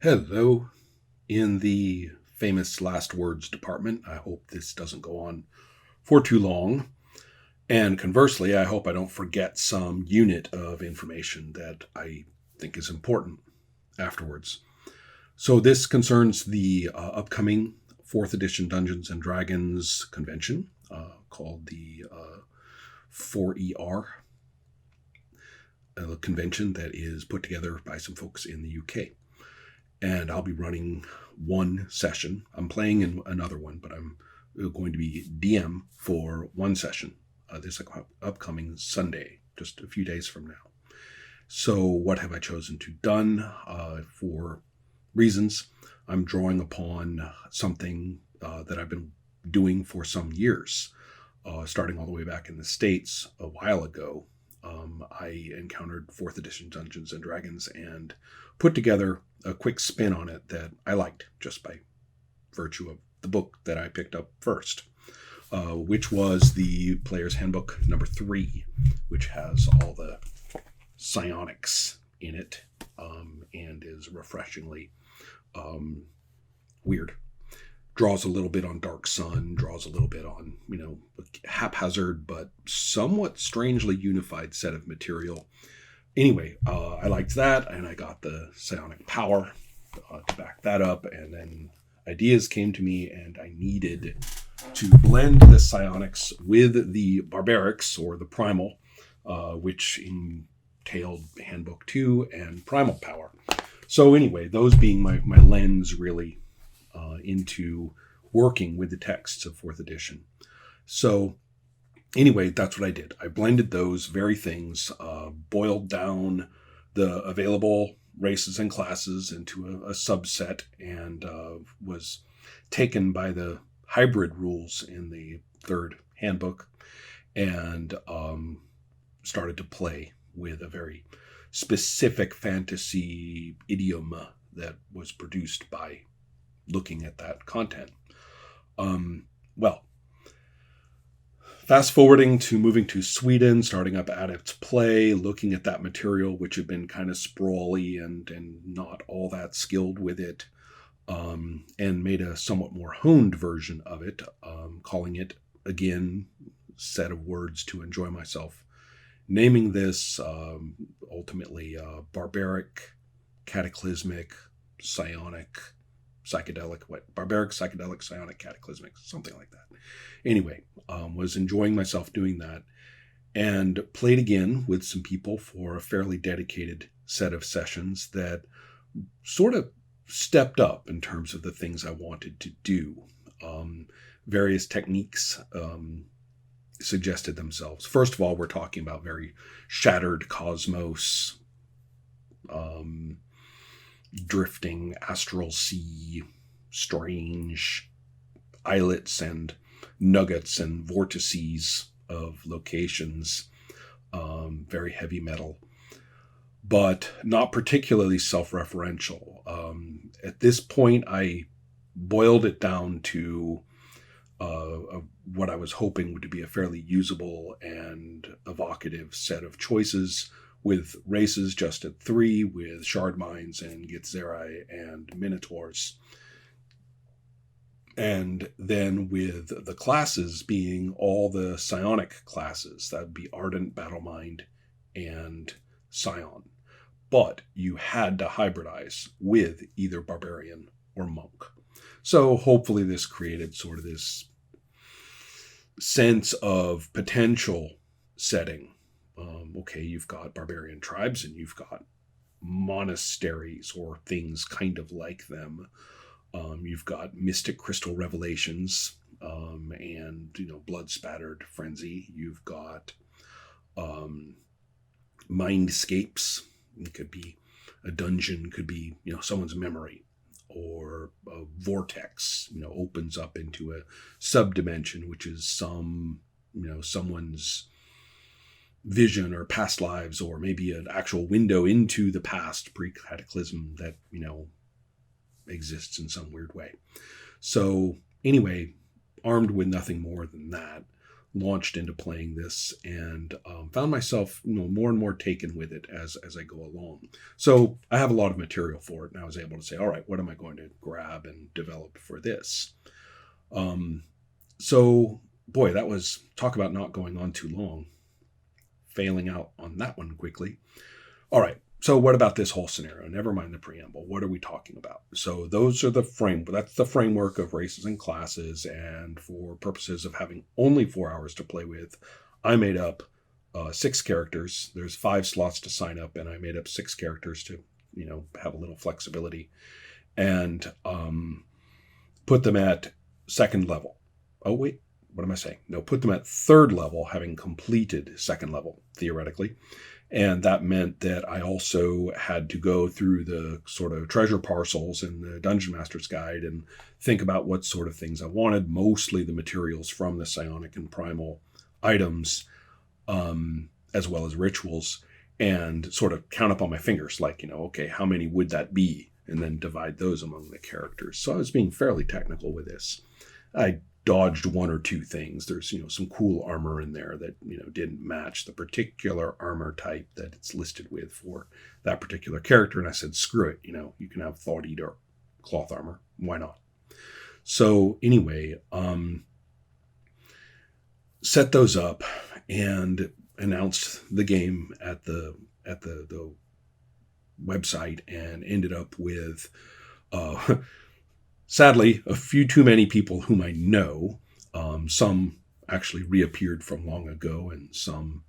Hello. In the famous last words department, I hope this doesn't go on for too long. And conversely, I hope I don't forget some unit of information that I think is important afterwards. So, this concerns the upcoming 4th edition Dungeons and Dragons convention called the 4ER, a convention that is put together by some folks in the UK. And I'll be running one session. I'm playing in another one, but I'm going to be DM for one session this upcoming Sunday, just a few days from now. So what have I chosen to done? For reasons, I'm drawing upon something that I've been doing for some years, starting all the way back in the States a while ago. I encountered 4th edition Dungeons and Dragons and put together a quick spin on it that I liked just by virtue of the book that I picked up first, which was the Player's Handbook number 3, which has all the psionics in it and is refreshingly weird. Draws a little bit on Dark Sun, draws a little bit on, haphazard but somewhat strangely unified set of material. Anyway, I liked that, and I got the psionic power to back that up, and then ideas came to me, and I needed to blend the psionics with the barbarics, or the primal, which entailed Handbook 2 and primal power. So anyway, those being my lens, really, into working with the texts of 4th edition. So anyway, that's what I did. I blended those very things, boiled down the available races and classes into a subset, and was taken by the hybrid rules in the 3rd handbook, and started to play with a very specific fantasy idiom that was produced by looking at that content. Fast forwarding to moving to Sweden, starting up Adept's Play, looking at that material, which had been kind of sprawly and not all that skilled with it, and made a somewhat more honed version of it, calling it, again, set of words to enjoy myself, naming this ultimately barbaric, cataclysmic, psionic, psychedelic, barbaric, psychedelic, psionic, cataclysmic, something like that. Anyway, was enjoying myself doing that, and played again with some people for a fairly dedicated set of sessions that sort of stepped up in terms of the things I wanted to do. Various techniques suggested themselves. First of all, we're talking about very shattered cosmos, drifting astral sea, strange islets and nuggets and vortices of locations, very heavy metal, but not particularly self-referential. At this point, I boiled it down to what I was hoping would be a fairly usable and evocative set of choices, with races just at 3, with shard mines and Githzerai and minotaurs. And then with the classes being all the psionic classes. That would be Ardent, Battlemind, and Scion. But you had to hybridize with either Barbarian or Monk. So hopefully this created sort of this sense of potential setting. Okay, you've got barbarian tribes and you've got monasteries or things kind of like them. You've got mystic crystal revelations and blood-spattered frenzy. You've got mindscapes. It could be a dungeon, could be someone's memory, or a vortex opens up into a subdimension, which is someone's vision or past lives, or maybe an actual window into the past pre-cataclysm that exists in some weird way. So anyway, armed with nothing more than that, launched into playing this, and found myself more and more taken with it as I go along. So I have a lot of material for it, and I was able to say, all right, what am I going to grab and develop for this? So boy, that was, talk about not going on too long. Failing out on that one quickly. All right. So what about this whole scenario? Never mind the preamble. What are we talking about? So those are that's the framework of races and classes. And for purposes of having only 4 hours to play with, I made up 6 characters. There's 5 slots to sign up, and I made up 6 characters to, have a little flexibility, and put them at 2nd level. Oh, wait, what am I saying? No, put them at 3rd level, having completed 2nd level, theoretically. And that meant that I also had to go through the sort of treasure parcels in the Dungeon Master's Guide and think about what sort of things I wanted, mostly the materials from the psionic and primal items, as well as rituals, and sort of count up on my fingers, like, okay, how many would that be? And then divide those among the characters. So I was being fairly technical with this. I dodged 1 or 2 things. There's, some cool armor in there that, didn't match the particular armor type that it's listed with for that particular character. And I said, screw it. You can have Thought Eater cloth armor. Why not? So anyway, set those up and announced the game at the website, and ended up with, sadly, a few too many people whom I know. Some actually reappeared from long ago, and some,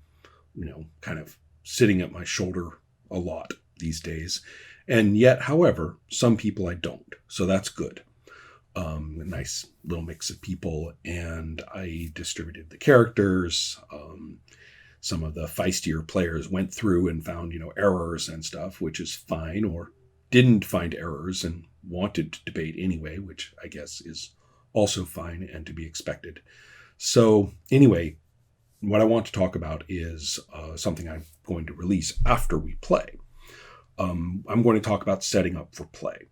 kind of sitting at my shoulder a lot these days. And yet, however, some people I don't. So that's good. A nice little mix of people. And I distributed the characters. Some of the feistier players went through and found, errors and stuff, which is fine, or didn't find errors and wanted to debate anyway, which I guess is also fine and to be expected. So anyway, what I want to talk about is something I'm going to release after we play. I'm going to talk about setting up for play.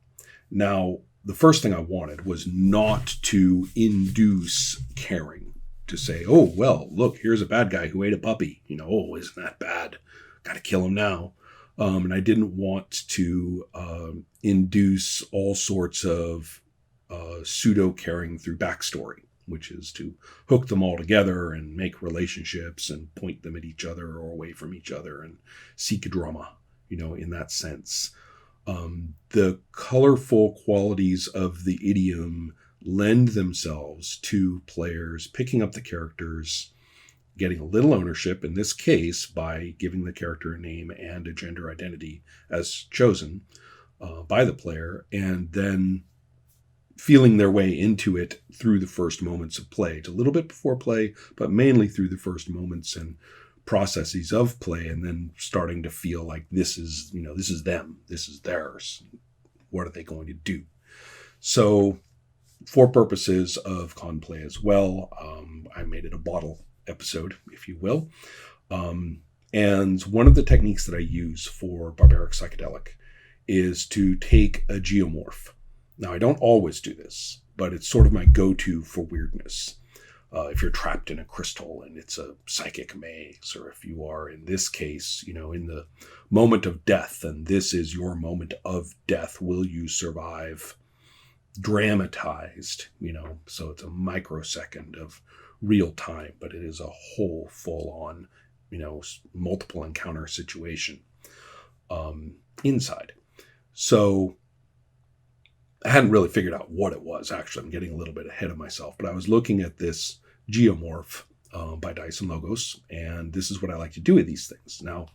Now, the first thing I wanted was not to induce caring, to say, oh, well, look, here's a bad guy who ate a puppy. Oh, isn't that bad? Got to kill him now. And I didn't want to induce all sorts of pseudo-caring through backstory, which is to hook them all together and make relationships and point them at each other or away from each other and seek drama, in that sense. The colorful qualities of the idiom lend themselves to players picking up the characters, getting a little ownership, in this case, by giving the character a name and a gender identity as chosen by the player, and then feeling their way into it through the first moments of play. It's a little bit before play, but mainly through the first moments and processes of play, and then starting to feel like this is them, this is theirs. What are they going to do? So for purposes of con play as well, I made it a bottle episode, if you will. And one of the techniques that I use for barbaric psychedelic is to take a geomorph. Now, I don't always do this, but it's sort of my go-to for weirdness. If you're trapped in a crystal and it's a psychic maze, or if you are, in this case, in the moment of death, and this is your moment of death, will you survive? Dramatized, so it's a microsecond of real time, but it is a whole full-on, multiple encounter situation inside. So I hadn't really figured out what it was. Actually, I'm getting a little bit ahead of myself, but I was looking at this geomorph by Dice and Logos, and this is what I like to do with these things. Now,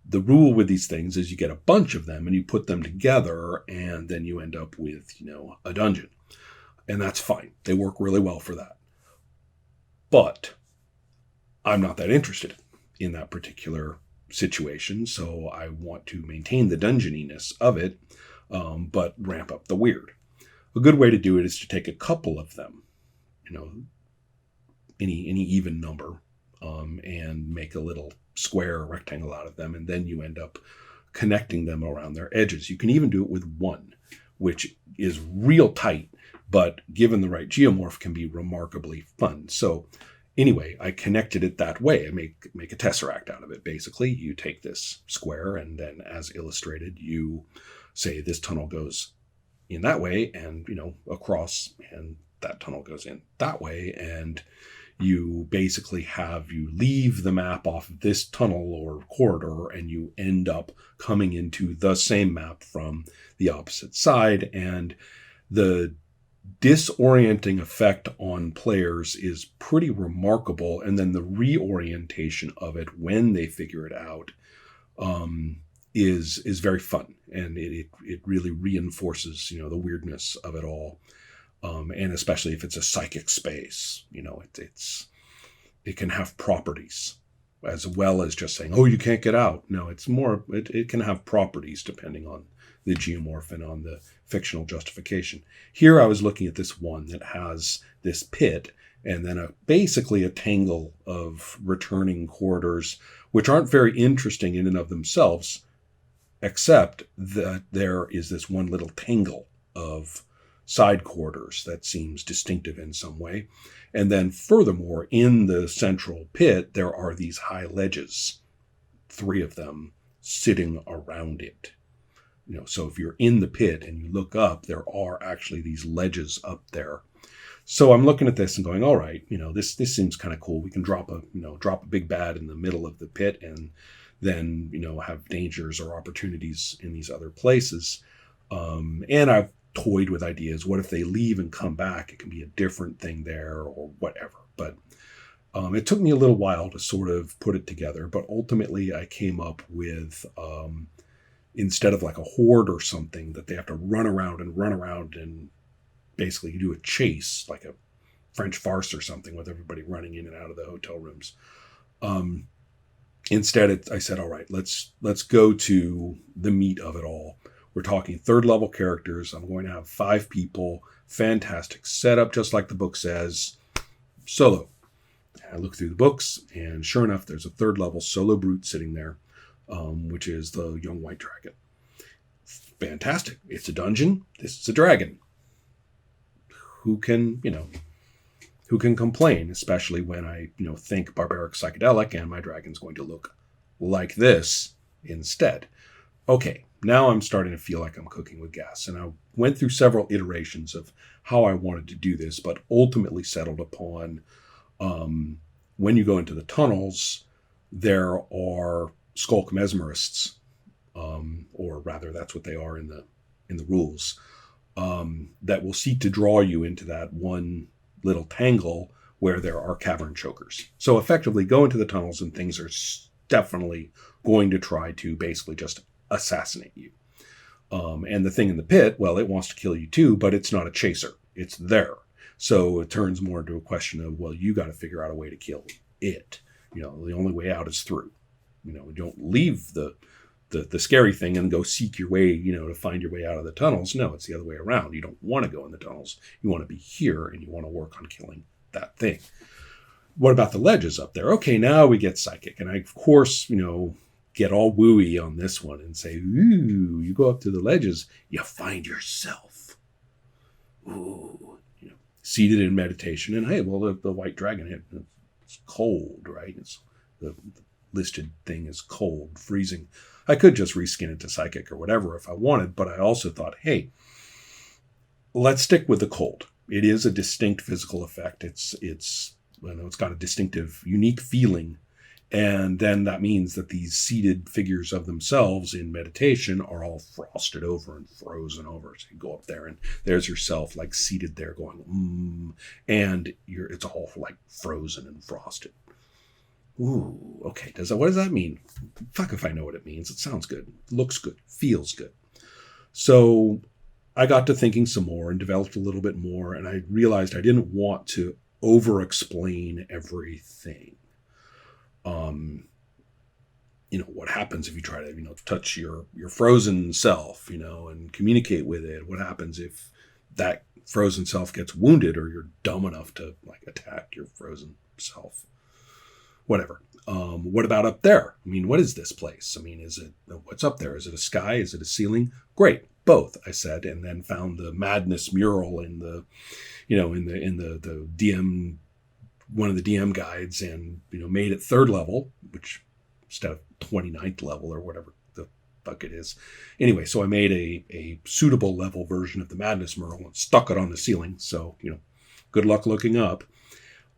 the rule with these things is you get a bunch of them and you put them together, and then you end up with, a dungeon. And that's fine. They work really well for that. But I'm not that interested in that particular situation, so I want to maintain the dungeoniness of it, but ramp up the weird. A good way to do it is to take a couple of them, any even number, and make a little square or rectangle out of them, and then you end up connecting them around their edges. You can even do it with one, which is real tight, but given the right geomorph can be remarkably fun. So Anyway, I connected it that way. I make a tesseract out of it. Basically, you take this square, and then as illustrated, you say this tunnel goes in that way, and across, and that tunnel goes in that way, and you basically you leave the map off of this tunnel or corridor, and you end up coming into the same map from the opposite side. And the disorienting effect on players is pretty remarkable. And then the reorientation of it when they figure it out is very fun. And it really reinforces, the weirdness of it all. And especially if it's a psychic space, it can have properties as well as just saying, oh, you can't get out. No, it's more, it can have properties depending on the geomorph and on the fictional justification. Here I was looking at this one that has this pit and then basically a tangle of returning corridors, which aren't very interesting in and of themselves, except that there is this one little tangle of side corridors that seems distinctive in some way. And then furthermore, in the central pit, there are these high ledges, 3 of them sitting around it. So if you're in the pit and you look up, there are actually these ledges up there. So I'm looking at this and going, all right, this seems kind of cool. We can drop a big bad in the middle of the pit and then, have dangers or opportunities in these other places. And I've toyed with ideas. What if they leave and come back? It can be a different thing there or whatever. But it took me a little while to sort of put it together. But ultimately, I came up with, instead of like a horde or something that they have to run around and basically do a chase, like a French farce or something with everybody running in and out of the hotel rooms. Instead, I said, all right, let's go to the meat of it all. We're talking 3rd level characters. I'm going to have 5 people. Fantastic setup, just like the book says. Solo. I look through the books, and sure enough, there's a 3rd level solo brute sitting there, which is the young white dragon. Fantastic. It's a dungeon. This is a dragon. Who can complain, especially when I, think barbaric psychedelic and my dragon's going to look like this instead. Okay, now I'm starting to feel like I'm cooking with gas. And I went through several iterations of how I wanted to do this, but ultimately settled upon when you go into the tunnels, there are skulk mesmerists, or rather that's what they are in the rules, that will seek to draw you into that one little tangle where there are cavern chokers. So effectively go into the tunnels and things are definitely going to try to basically just assassinate you. And the thing in the pit, well, it wants to kill you too, but it's not a chaser. It's there. So it turns more into a question of, well, you got to figure out a way to kill it. The only way out is through. You don't leave the scary thing and go seek your way, to find your way out of the tunnels. No, it's the other way around. You don't want to go in the tunnels. You want to be here and you want to work on killing that thing. What about the ledges up there? Okay, now we get psychic. And I, of course, get all wooey on this one and say, ooh, you go up to the ledges, you find yourself. Ooh, seated in meditation. And hey, well, the white dragon, it's cold, right? It's the listed thing is cold, freezing. I could just reskin it to psychic or whatever if I wanted, but I also thought, hey, let's stick with the cold. It is a distinct physical effect. It's got a distinctive, unique feeling. And then that means that these seated figures of themselves in meditation are all frosted over and frozen over. So you go up there and there's yourself like seated there going, and it's all like frozen and frosted. Ooh, okay. What does that mean? Fuck if I know what it means. It sounds good. Looks good. Feels good. So I got to thinking some more and developed a little bit more. And I realized I didn't want to over-explain everything. What happens if you try to, touch your frozen self, and communicate with it? What happens if that frozen self gets wounded or you're dumb enough to attack your frozen self? Whatever. What about up there? What is this place? What's up there? Is it a sky? Is it a ceiling? Great. Both, I said, and then found the madness mural in the, in the DM one of the DM guides and, made it 3rd level, which instead of 29th level or whatever the fuck it is. Anyway, so I made a suitable level version of the Madness Merle and stuck it on the ceiling. So, good luck looking up.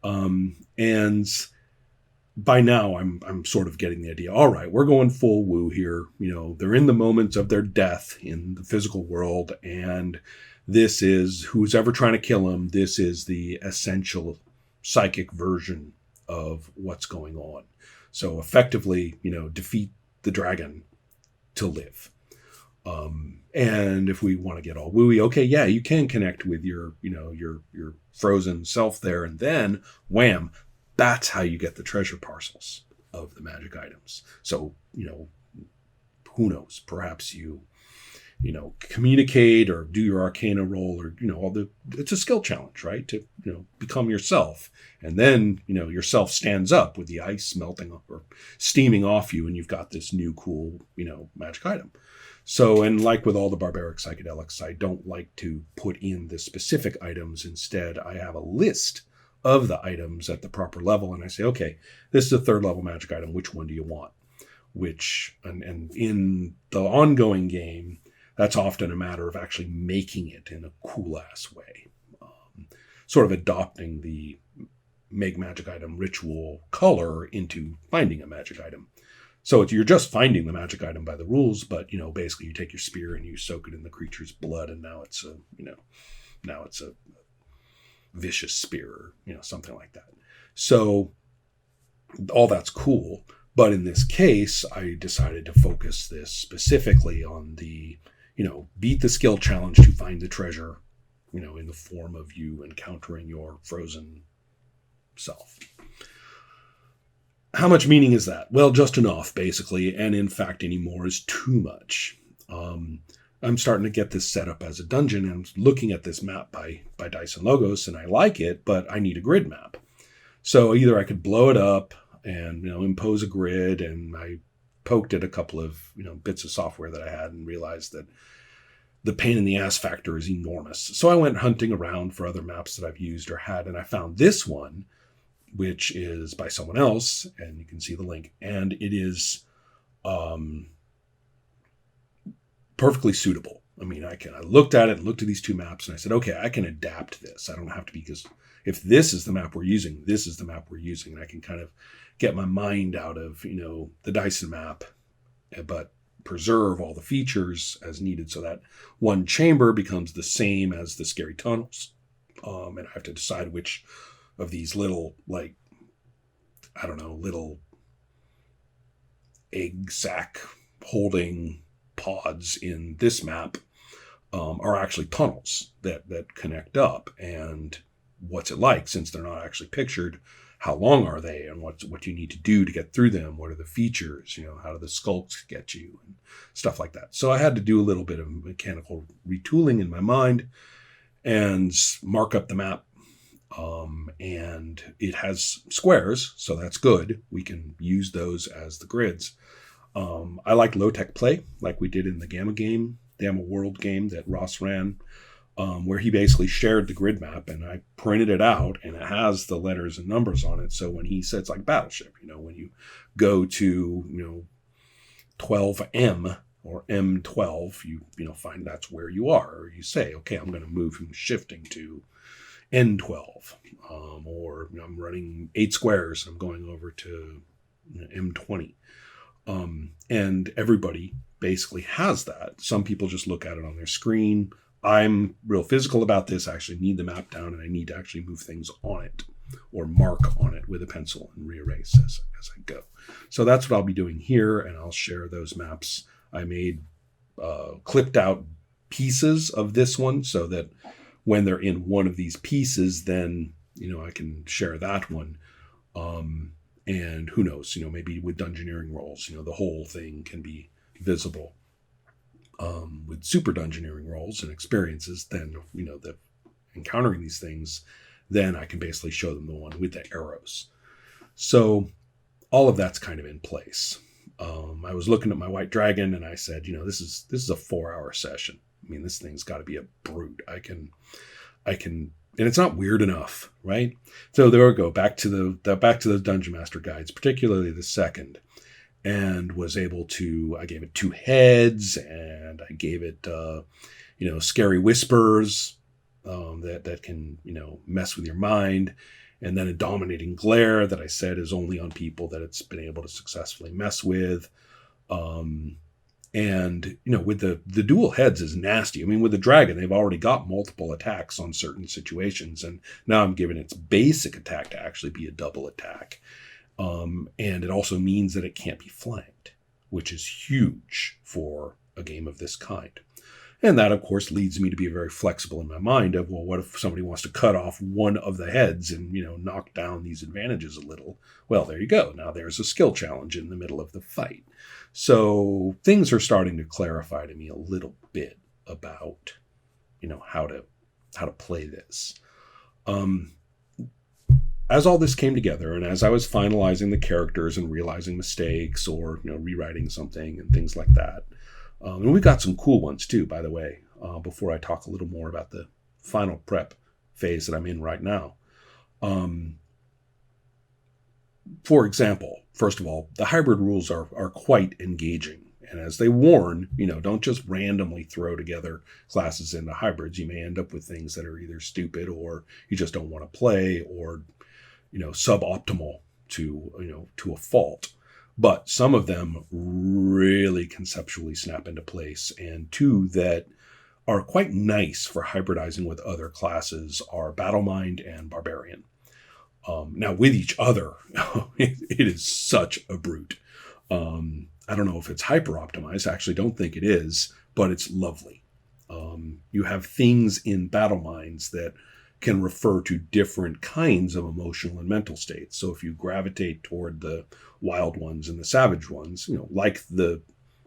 And by now I'm sort of getting the idea. All right, we're going full woo here. They're in the moments of their death in the physical world. And this is, who's ever trying to kill them, this is the essential psychic version of what's going on. So effectively, defeat the dragon to live. And if we want to get all wooey, okay, yeah, you can connect with your frozen self there, and then wham, that's how you get the treasure parcels of the magic items. So, who knows? Perhaps you communicate or do your arcana roll, or, it's a skill challenge, right? To, become yourself. And then, yourself stands up with the ice melting or steaming off you, and you've got this new cool, magic item. So, and like with all the barbaric psychedelics, I don't like to put in the specific items. Instead, I have a list of the items at the proper level, and I say, okay, this is a 3rd level magic item. Which one do you want? And in the ongoing game, that's often a matter of actually making it in a cool ass way, sort of adopting the make magic item ritual color into finding a magic item. So you're just finding the magic item by the rules, but basically you take your spear and you soak it in the creature's blood, and now it's a vicious spear, something like that. So all that's cool, but in this case, I decided to focus this specifically on the beat the skill challenge to find the treasure, in the form of you encountering your frozen self. How much meaning is that? Well, just enough, basically. And in fact, any more is too much. I'm starting to get this set up as a dungeon, and I'm looking at this map by Dice and Logos, and I like it, but I need a grid map. So either I could blow it up and, impose a grid, and I poked at a couple of, bits of software that I had and realized that the pain in the ass factor is enormous. So I went hunting around for other maps that I've used or had, and I found this one, which is by someone else, and you can see the link, and it is perfectly suitable. I mean, I looked at it and looked at these 2 maps, and I said, okay, I can adapt this. I don't have to be, because if this is the map we're using, this is the map we're using. And I can kind of get my mind out of, the Dyson map, but preserve all the features as needed, so that one chamber becomes the same as the scary tunnels. And I have to decide which of these little, little egg sac holding pods in this map are actually tunnels that connect up. And what's it like, since they're not actually pictured? How long are they, and what you need to do to get through them? What are the features? How do the sculpts get you, and stuff like that. So I had to do a little bit of mechanical retooling in my mind and mark up the map. And it has squares, so that's good. We can use those as the grids. I like low-tech play, like we did in the Gamma World game that Ross ran, where he basically shared the grid map, and I printed it out, and it has the letters and numbers on it. So when he says, like Battleship, when you go to 12M or M12, you find that's where you are, or you say, okay, I'm going to move from shifting to N12, or I'm running 8 squares, I'm going over to M20, and everybody basically has that. Some people just look at it on their screen. I'm real physical about this. I actually need the map down, and I need to actually move things on it or mark on it with a pencil and re-erase as I go. So that's what I'll be doing here, and I'll share those maps. I made clipped out pieces of this one so that when they're in one of these pieces, then, I can share that one. And who knows, maybe with dungeoneering rolls, the whole thing can be visible. With super dungeoneering rolls and experiences, then, the encountering these things, then I can basically show them the one with the arrows. So all of that's kind of in place. I was looking at my white dragon, and I said, this is a 4-hour session. I mean, this thing's got to be a brute. I can And it's not weird enough, right? So there we go, back to the Dungeon Master guides, particularly the second, and was able to. I gave it 2 heads, and I gave it scary whispers that can mess with your mind, and then a dominating glare that I said is only on people that it's been able to successfully mess with. And with the dual heads is nasty. I mean, with the dragon, they've already got multiple attacks on certain situations, and now I'm giving its basic attack to actually be a double attack. And it also means that it can't be flanked, which is huge for a game of this kind. And that, of course, leads me to be very flexible in my mind of, well, what if somebody wants to cut off one of the heads and, knock down these advantages a little? Well, there you go. Now there's a skill challenge in the middle of the fight. So things are starting to clarify to me a little bit about, how to play this. As all this came together, and as I was finalizing the characters and realizing mistakes or, rewriting something and things like that, and we've got some cool ones too, by the way, before I talk a little more about the final prep phase that I'm in right now. For example, first of all, the hybrid rules are quite engaging. And as they warn, don't just randomly throw together classes into hybrids. You may end up with things that are either stupid or you just don't want to play, or, suboptimal to a fault. But some of them really conceptually snap into place. And 2 that are quite nice for hybridizing with other classes are Battle Mind and Barbarian. Now, with each other, it is such a brute. I don't know if it's hyper optimized. I actually don't think it is, but it's lovely. You have things in Battle Minds that can refer to different kinds of emotional and mental states. So if you gravitate toward the wild ones and the savage ones, like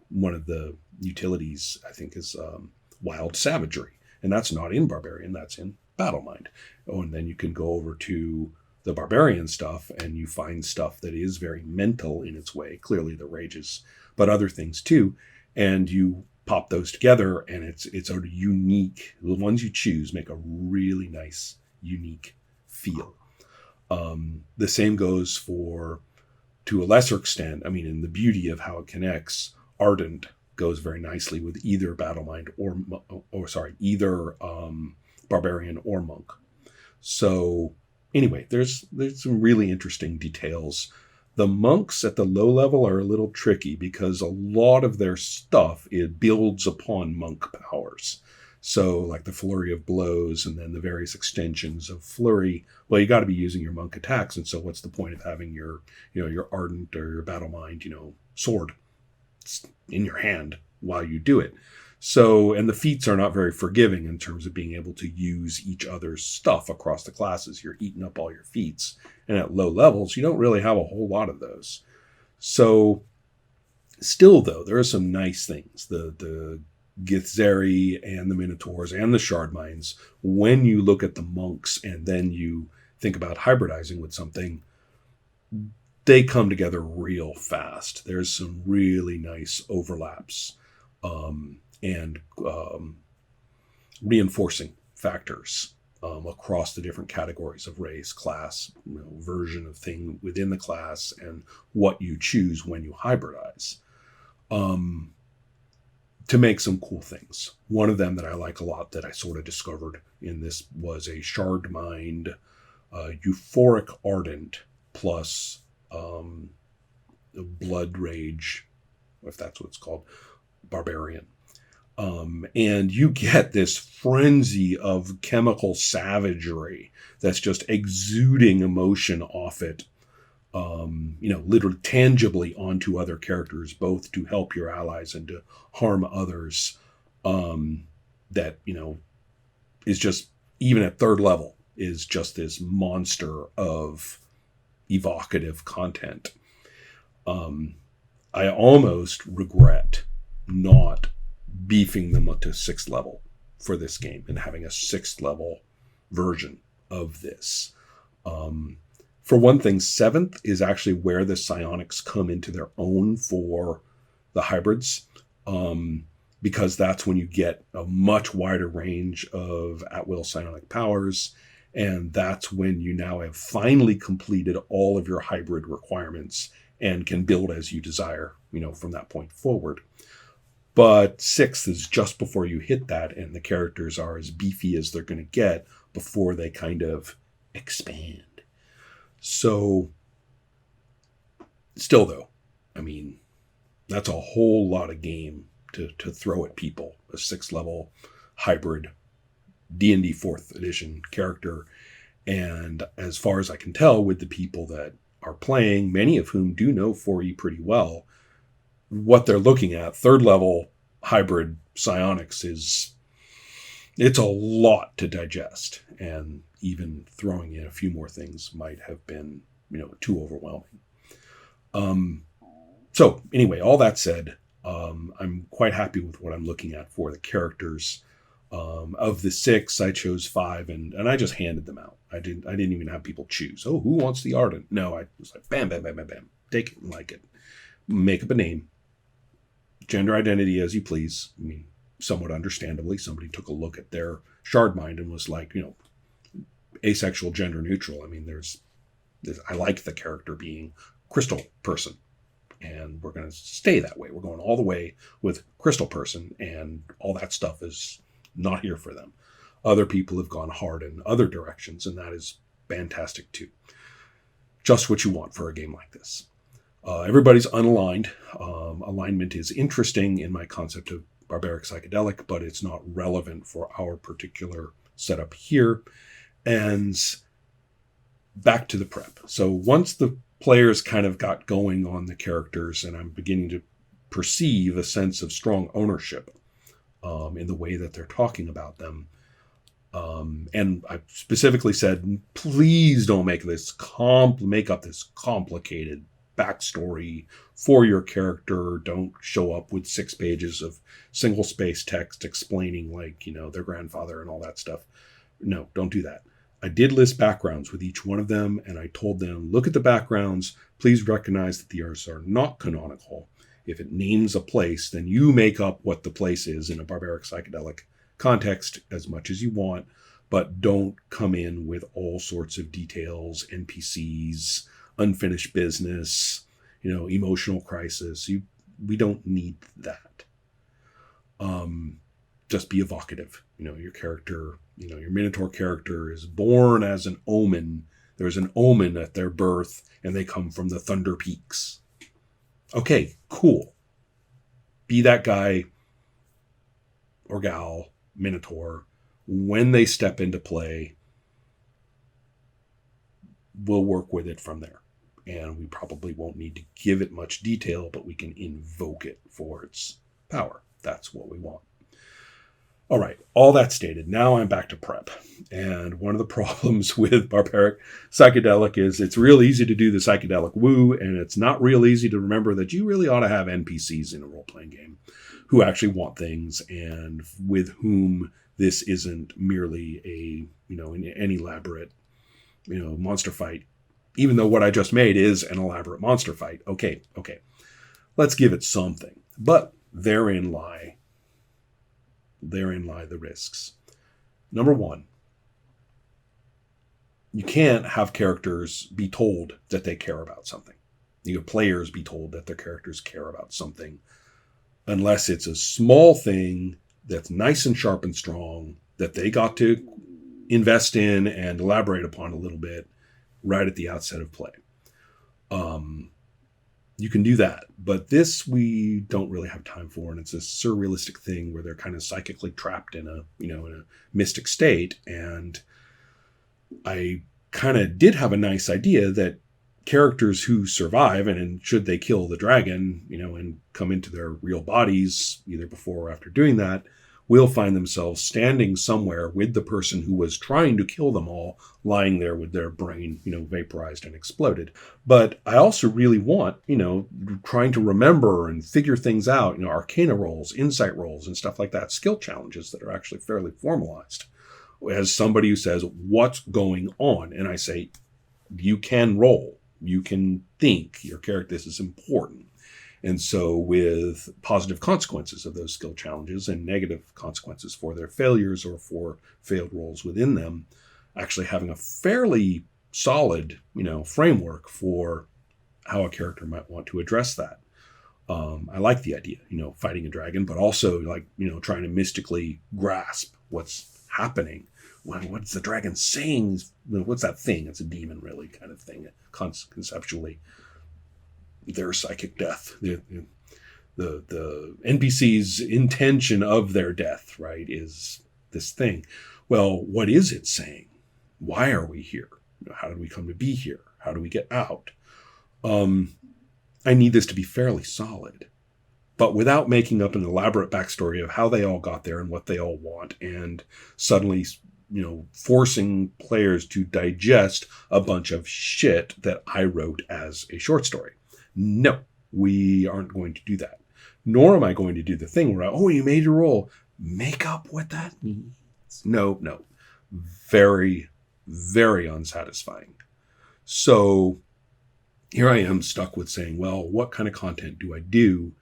one of the utilities, I think, is wild savagery. And that's not in Barbarian, that's in Battle Mind. Oh, and then you can go over to the Barbarian stuff and you find stuff that is very mental in its way, clearly the rages, but other things too. And you pop those together and it's a unique, the ones you choose make a really nice, unique feel. The same goes for, to a lesser extent, in the beauty of how it connects, Ardent goes very nicely with either Battle Mind either Barbarian or Monk. So anyway, there's some really interesting details. The monks at the low level are a little tricky because a lot of their stuff, it builds upon monk powers. So like the flurry of blows and then the various extensions of flurry, well, you got to be using your monk attacks. And so what's the point of having your Ardent or your Battle Mind, sword in your hand while you do it? So, and the feats are not very forgiving in terms of being able to use each other's stuff across the classes. You're eating up all your feats. And at low levels, you don't really have a whole lot of those. So, still though, there are some nice things. The Githzeri and the Minotaurs and the Shard Mines, when you look at the monks and then you think about hybridizing with something, they come together real fast. There's some really nice overlaps. And reinforcing factors across the different categories of race, class, version of thing within the class, and what you choose when you hybridize to make some cool things. One of them that I like a lot that I sort of discovered in this was a Shard Mind Euphoric Ardent plus Blood Rage, if that's what it's called, Barbarian. And you get this frenzy of chemical savagery that's just exuding emotion off it, literally tangibly onto other characters, both to help your allies and to harm others. That, is just, even at 3rd level, is just this monster of evocative content. I almost regret not beefing them up to 6th level for this game and having a 6th level version of this. For one thing, 7th is actually where the psionics come into their own for the hybrids, because that's when you get a much wider range of at-will psionic powers, And that's when you now have finally completed all of your hybrid requirements and can build as you desire, from that point forward. But 6th is just before you hit that, and the characters are as beefy as they're going to get before they kind of expand. So, still though, that's a whole lot of game to throw at people. A 6th level hybrid D&D 4th edition character. And as far as I can tell, with the people that are playing, many of whom do know 4E pretty well, what they're looking at, 3rd level hybrid psionics, it's a lot to digest. And even throwing in a few more things might have been, too overwhelming. So anyway, all that said, I'm quite happy with what I'm looking at for the characters. Of the 6, I chose 5, and I just handed them out. I didn't even have people choose. Oh, who wants the ardent? No, I was like, bam, bam, bam, bam, bam. Take it and like it. Make up a name. Gender identity as you please. Somewhat understandably, somebody took a look at their shard mind and was like, asexual, gender neutral. I like the character being crystal person. And we're going to stay that way. We're going all the way with crystal person, and all that stuff is not here for them. Other people have gone hard in other directions, and that is fantastic too. Just what you want for a game like this. Everybody's unaligned. Alignment is interesting in my concept of barbaric psychedelic, but it's not relevant for our particular setup here. And back to the prep. So once the players kind of got going on the characters, and I'm beginning to perceive a sense of strong ownership in the way that they're talking about them. And I specifically said, please don't make up this complicated backstory for your character. Don't show up with 6 pages of single space text explaining their grandfather and all that stuff. No, don't do that. I did list backgrounds with each one of them, and I told them, look at the backgrounds. Please recognize that the others are not canonical. If it names a place, then you make up what the place is in a barbaric psychedelic context as much as you want, but don't come in with all sorts of details, NPCs, unfinished business, emotional crisis. We don't need that. Just be evocative. Your character, your Minotaur character is born as an omen. There's an omen at their birth, and they come from the Thunder Peaks. Okay, cool. Be that guy or gal, Minotaur. When they step into play, we'll work with it from there. And we probably won't need to give it much detail, but we can invoke it for its power. That's what we want. All right, all that stated, now I'm back to prep. And one of the problems with barbaric psychedelic is it's real easy to do the psychedelic woo, and it's not real easy to remember that you really ought to have NPCs in a role-playing game who actually want things and with whom this isn't merely an elaborate, monster fight, even though what I just made is an elaborate monster fight. Okay, let's give it something. But therein lie the risks. Number one, you can't have characters be told that they care about something. You have players be told that their characters care about something, unless it's a small thing that's nice and sharp and strong that they got to invest in and elaborate upon a little bit right at the outset of play. You can do that, but this we don't really have time for, and it's a surrealistic thing where they're kind of psychically trapped in a mystic state. And I kind of did have a nice idea that characters who survive, and should they kill the dragon, and come into their real bodies, either before or after doing that, will find themselves standing somewhere with the person who was trying to kill them all, lying there with their brain, vaporized and exploded. But I also really want, trying to remember and figure things out, arcana rolls, insight rolls, and stuff like that, skill challenges that are actually fairly formalized. As somebody who says, what's going on? And I say, you can roll, you can think, your character, this is important. And so with positive consequences of those skill challenges and negative consequences for their failures or for failed rolls within them, actually having a fairly solid, framework for how a character might want to address that. I like the idea, fighting a dragon, but also like, trying to mystically grasp what's happening. What's the dragon saying? What's that thing? It's a demon, really, kind of thing. Conceptually, their psychic death, the NPC's intention of their death, right, is this thing. Well, what is it saying? Why are we here? How did we come to be here? How do we get out? I need this to be fairly solid, but without making up an elaborate backstory of how they all got there and what they all want, and suddenly, forcing players to digest a bunch of shit that I wrote as a short story. No, we aren't going to do that. Nor am I going to do the thing where, you made your roll. Make up what that means. No. Very, very unsatisfying. So here I am stuck with saying, well, what kind of content do I do?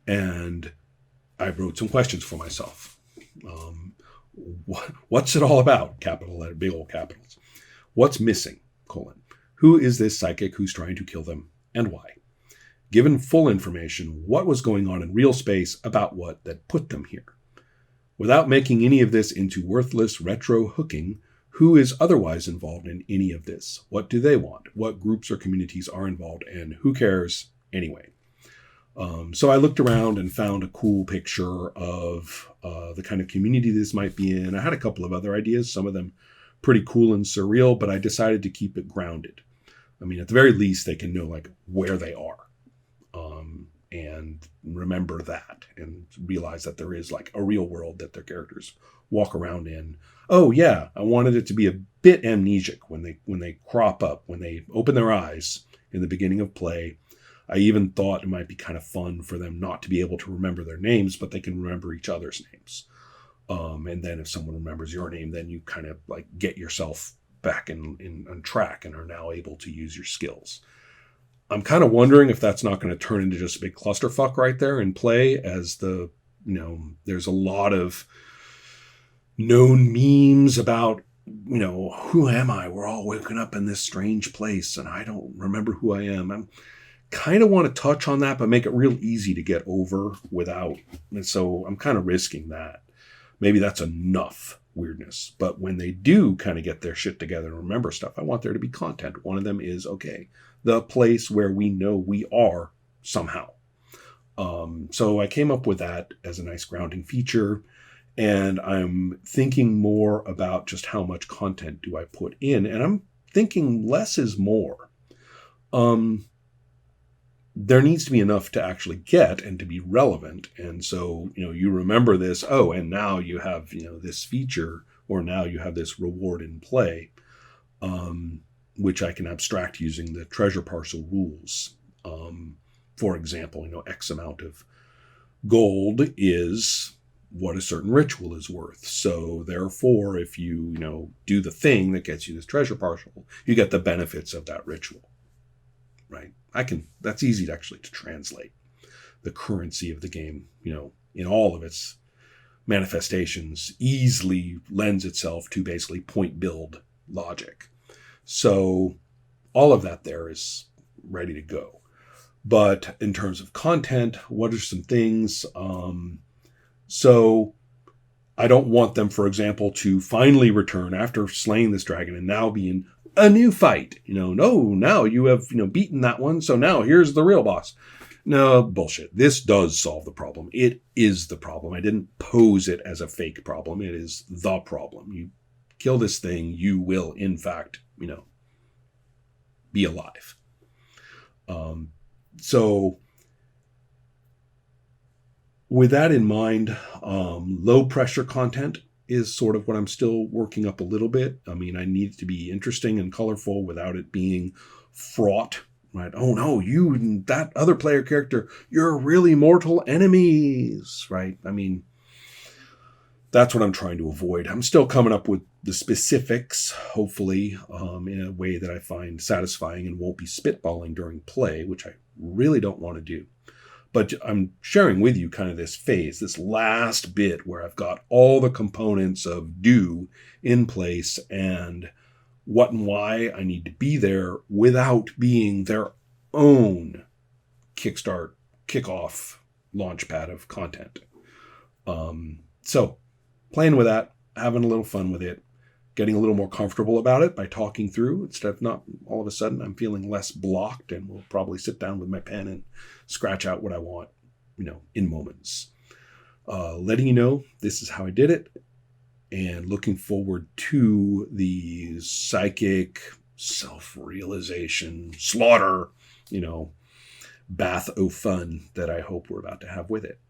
And I wrote some questions for myself. What's it all about? Capital letter, big old capitals. What's missing? : Who is this psychic who's trying to kill them, and why? Given full information, what was going on in real space about what that put them here? Without making any of this into worthless retro hooking, who is otherwise involved in any of this? What do they want? What groups or communities are involved? And who cares anyway? So I looked around and found a cool picture of the kind of community this might be in. I had a couple of other ideas, some of them pretty cool and surreal, but I decided to keep it grounded. I mean, at the very least, they can know like where they are, and remember that and realize that there is like a real world that their characters walk around in. Oh yeah, I wanted it to be a bit amnesic when they crop up, when they open their eyes in the beginning of play. I even thought it might be kind of fun for them not to be able to remember their names, but they can remember each other's names. And then if someone remembers your name, then you kind of like get yourself back on track and are now able to use your skills. I'm kind of wondering if that's not going to turn into just a big clusterfuck right there in play, as there's a lot of known memes about, who am I? We're all waking up in this strange place and I don't remember who I am. I'm kind of want to touch on that, but make it real easy to get over without. And so I'm kind of risking that. Maybe that's enough weirdness. But when they do kind of get their shit together and remember stuff, I want there to be content. One of them is, the place where we know we are somehow. So I came up with that as a nice grounding feature. And I'm thinking more about just how much content do I put in. And I'm thinking less is more. There needs to be enough to actually get and to be relevant. And so, you remember this, and now you have, this feature, or now you have this reward in play, which I can abstract using the treasure parcel rules. For example, X amount of gold is what a certain ritual is worth. So therefore, if you, do the thing that gets you this treasure parcel, you get the benefits of that ritual, right? That's easy to actually to translate. The currency of the game, in all of its manifestations, easily lends itself to basically point build logic. So all of that there is ready to go. But in terms of content, what are some things? So I don't want them, for example, to finally return after slaying this dragon and now be in a new fight. No, now you have, beaten that one. So now here's the real boss. No, bullshit. This does solve the problem. It is the problem. I didn't pose it as a fake problem. It is the problem. You kill this thing, you will, in fact, be alive. So with that in mind, low pressure content is sort of what I'm still working up a little bit. I mean, I need it to be interesting and colorful without it being fraught, right? Oh no, you and that other player character, you're really mortal enemies, right? I mean, that's what I'm trying to avoid. I'm still coming up with the specifics, hopefully, in a way that I find satisfying and won't be spitballing during play, which I really don't want to do. But I'm sharing with you kind of this phase, this last bit where I've got all the components of do in place and what and why I need to be there without being their own kickstart, kickoff, launchpad of content. So playing with that, having a little fun with it, getting a little more comfortable about it by talking through instead of not all of a sudden I'm feeling less blocked, and will probably sit down with my pen and scratch out what I want, in moments. Letting you know this is how I did it, and looking forward to the psychic self-realization slaughter, bath o' fun that I hope we're about to have with it.